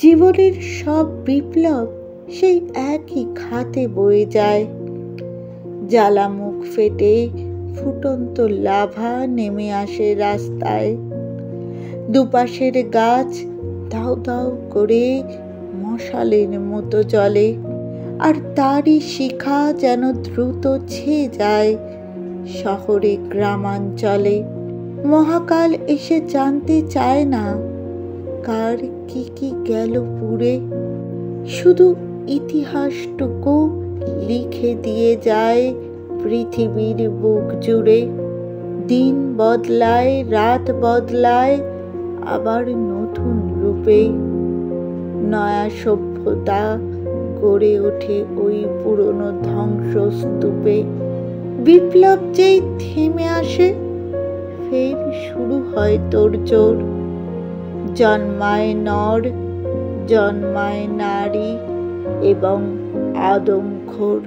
জীবনের সব বিপ্লব সেই একই খাতে বয়ে যায়। জ্বালামুখ ফেটে ফুটন্ত লাভা নেমে আসে রাস্তায়। দুপাশের গাছ দাউ দাউ করে মশালের মতো জ্বলে, আর তারই শিখা যেন দ্রুত ছেয়ে যায় শহরে গ্রামাঞ্চলে। মহাকাল এসে জানতে চায় না কার কি কি গেল পুড়ে, শুধু ইতিহাসটুকু লিখে দিয়ে যায় পৃথিবীর বুক জুড়ে। দিন বদলায়, রাত বদলায়, আবার নতুন রূপে নয়া সভ্যতা গড়ে ওঠে ওই পুরনো ধ্বংসস্তূপে। বিপ্লব যেই থেমে আসে, ফের শুরু হয় তোড়জোড়। জন্মায় নর, জন্মায় নারী এবং আদমখোর।